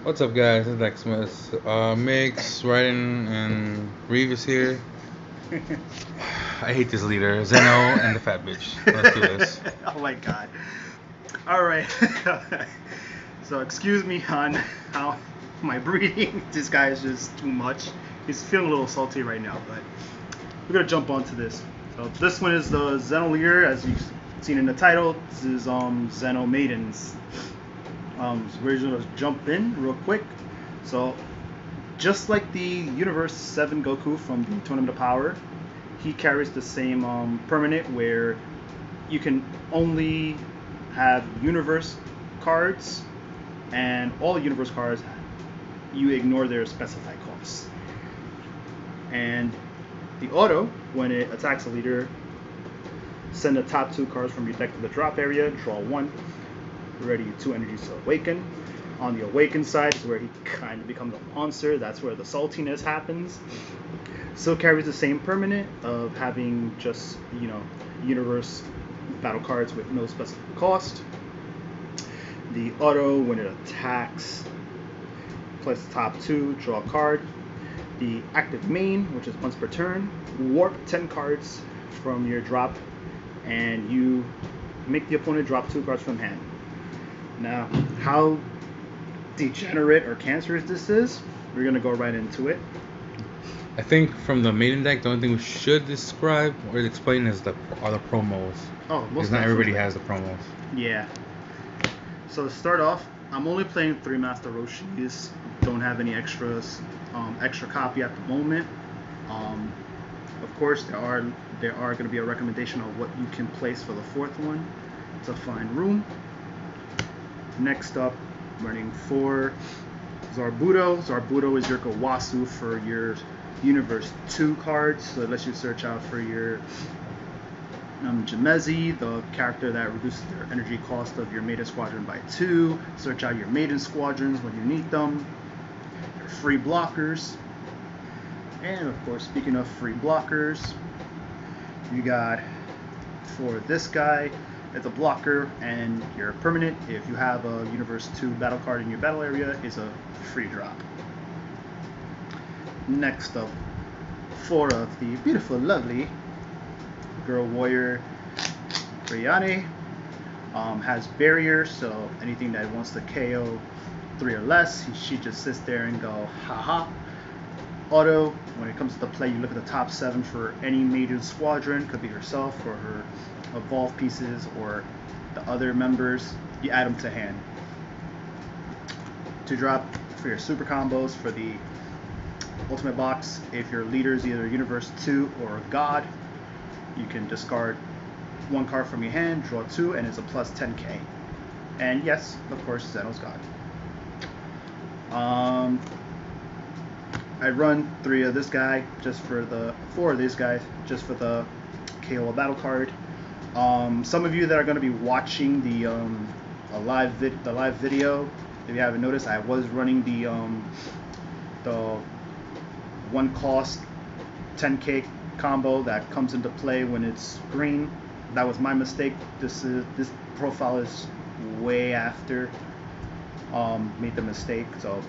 What's up, guys? It's Xmas. Migz, Raiden, and Reeves here. I hate this leader, Zeno, and the fat bitch. Let's do this. Oh my god. Alright. So excuse me on how my breathing. This guy is just too much. He's feeling a little salty right now, but we're gonna jump onto this. So this one is the Zeno leader, as you've seen in the title. This is Zeno Maidens. So we're just gonna jump in real quick. So just like the Universe 7 Goku from the Tournament of Power, he carries the same permanent where you can only have Universe cards, and all Universe cards, you ignore their specified costs. And the auto, when it attacks a leader, send the top 2 cards from your deck to the drop area, draw 1, ready 2 energies to awaken. On the awaken side is where he kind of becomes a monster. That's where the saltiness happens. Still carries the same permanent of having just, universe battle cards with no specific cost. The auto, when it attacks, place the top 2, draw a card. The active main, which is once per turn, warp 10 cards from your drop, and you make the opponent drop 2 cards from hand. Now, how degenerate or cancerous this is, we're gonna go right into it. I think from the maiden deck, the only thing we should describe or explain is the promos. Oh, because not everybody has the promos. Yeah. So to start off, I'm only playing 3 Master Roshis. Don't have any extras, extra copy at the moment. Of course, there are going to be a recommendation of what you can place for the 4th one to find room. Next up, running 4 Zarbuto. Zarbuto is your Kawasu for your Universe 2 cards, so it lets you search out for your Jamezi, the character that reduces their energy cost of your Maiden Squadron by 2. Search out your Maiden Squadrons when you need them. Your free blockers. And of course, speaking of free blockers, you got for this guy, it's a blocker, and your permanent, if you have a Universe 2 battle card in your battle area, is a free drop. Next up, 4 of the beautiful, lovely Girl Warrior Brianne. Has barrier, so anything that wants to KO 3 or less, she just sits there and go, haha. Auto, when it comes to play, you look at the top 7 for any major squadron, could be herself or her evolved pieces or the other members, you add them to hand. To drop for your super combos for the ultimate box, if your leader is either Universe 2 or a God, you can discard 1 card from your hand, draw 2, and it's a plus 10k. And yes, of course, Zeno's God. I run 3 of this guy just for the 4 of these guys just for the KO battle card. Some of you that are going to be watching the live video, if you haven't noticed, I was running the 1 cost 10k combo that comes into play when it's green. That was my mistake. This profile is way after made the mistake, so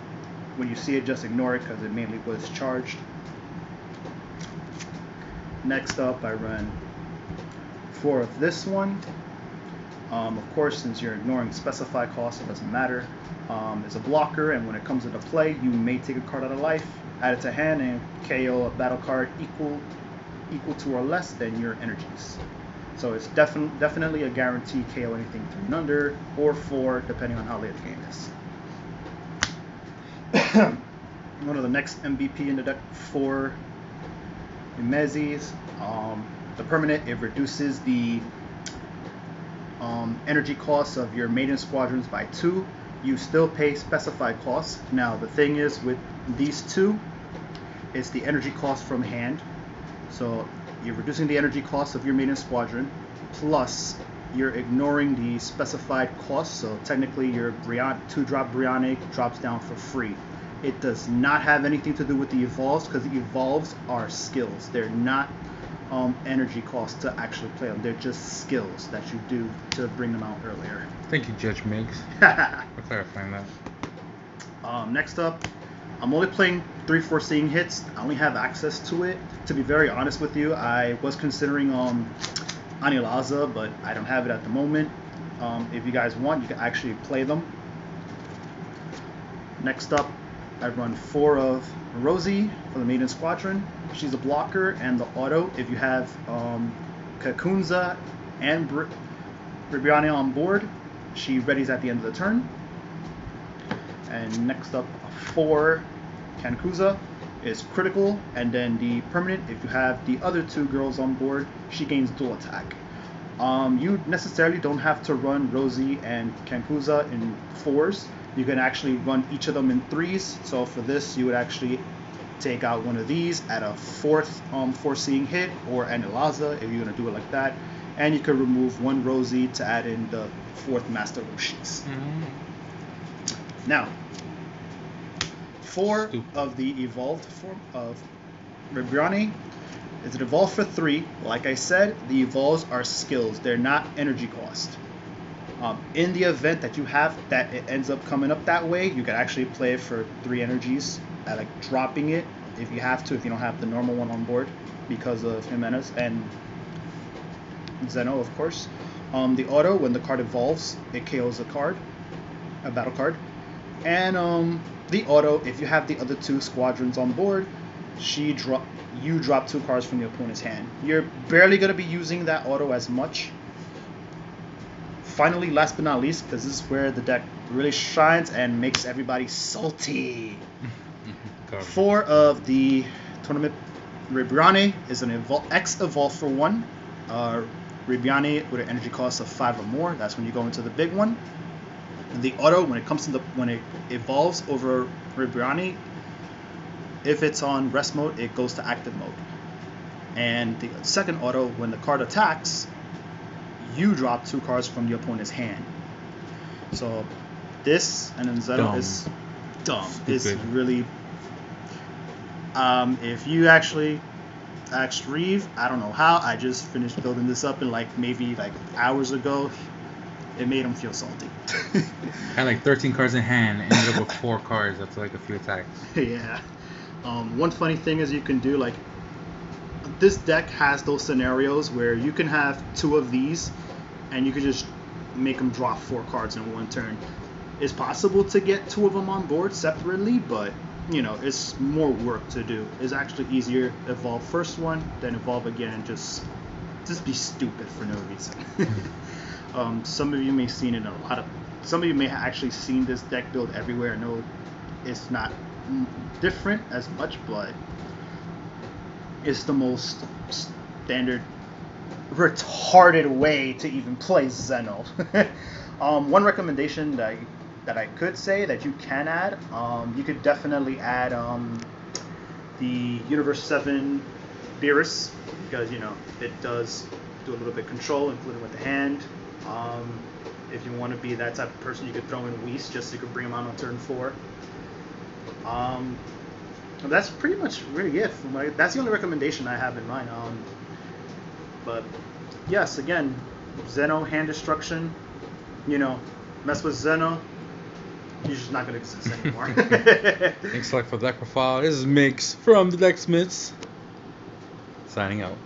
when you see it, just ignore it because it mainly was charged. Next up, I run 4 of this one. Of course, since you're ignoring specified costs, it doesn't matter. It's a blocker, and when it comes into play, you may take a card out of life, add it to hand, and KO a battle card equal to or less than your energies. So it's definitely a guarantee KO anything 3 and under, or 4, depending on how late the game is. One of the next MVP in the deck for Migz, the permanent, it reduces the energy costs of your Maiden Squadrons by 2. You still pay specified costs. Now the thing is with these 2, it's the energy cost from hand. So you're reducing the energy cost of your Maiden Squadron, plus you're ignoring the specified costs. So technically your 2-drop Brianne drops down for free. It does not have anything to do with the evolves, because the evolves are skills. They're not energy cost to actually play them. They're just skills that you do to bring them out earlier. Thank you, Judge Migz, for clarifying that. Next up, I'm only playing 3-4 seeing hits. I only have access to it. To be very honest with you, I was considering Anilaza, but I don't have it at the moment. If you guys want, you can actually play them. Next up, I run 4 of Rosie for the Maiden Squadron. She's a blocker, and the auto, if you have Kakunza and Ribiane on board, she readies at the end of the turn. And next up, 4 Kankuza is critical, and then the permanent, if you have the other 2 girls on board, she gains dual attack. You necessarily don't have to run Rosie and Kankuza in 4s. You can actually run each of them in 3s. So for this, you would actually take out one of these at a 4th 4 seeing hit, or Anilaza if you're going to do it like that. And you could remove 1 Rosie to add in the 4th Master Roshis. Mm-hmm. Now, 4 of the evolved form of Ribiane is an evolve for 3. Like I said, the evolves are skills. They're not energy cost. In the event that you have that it ends up coming up that way, you can actually play it for 3 energies, like dropping it if you have to, if you don't have the normal one on board because of Jimenez and Zeno, of course. The auto, when the card evolves, it KOs a battle card. And the auto, if you have the other 2 squadrons on board, you drop 2 cards from your opponent's hand. You're barely going to be using that auto as much. Finally, last but not least, because this is where the deck really shines and makes everybody salty. 4 of the tournament Ribiane is an X-Evolve for 1. Ribiane with an energy cost of 5 or more. That's when you go into the big one. And the auto, when it evolves over Ribiane, if it's on rest mode, it goes to active mode. And the second auto, when the card attacks, you drop 2 cards from your opponent's hand. So this and then Zeno is dumb. It's really if you actually asked Reeve, I don't know how, I just finished building this up in maybe hours ago. It made him feel salty. Had 13 cards in hand, ended up with 4 cards after a few attacks. Yeah. One funny thing is you can do this deck has those scenarios where you can have 2 of these and you can just make them drop 4 cards in 1 turn. It's possible to get 2 of them on board separately, but it's more work to do. It's actually easier evolve first one, then evolve again, and just be stupid for no reason. Some of you may have seen it in some of you may have actually seen this deck build everywhere. I know it's not different as much, but it's the most standard retarded way to even play Zeno. One recommendation that I could say that you can add, you could definitely add the Universe 7 Beerus, because it does do a little bit of control, including with the hand. If you want to be that type of person, you could throw in Whis just so you could bring him out on turn 4. That's pretty much really it. That's the only recommendation I have in mind. But yes, again, Zeno hand destruction. Mess with Zeno, you're just not going to exist anymore. Thanks a lot for the deck profile. This is Migz from the Decksmiths, signing out.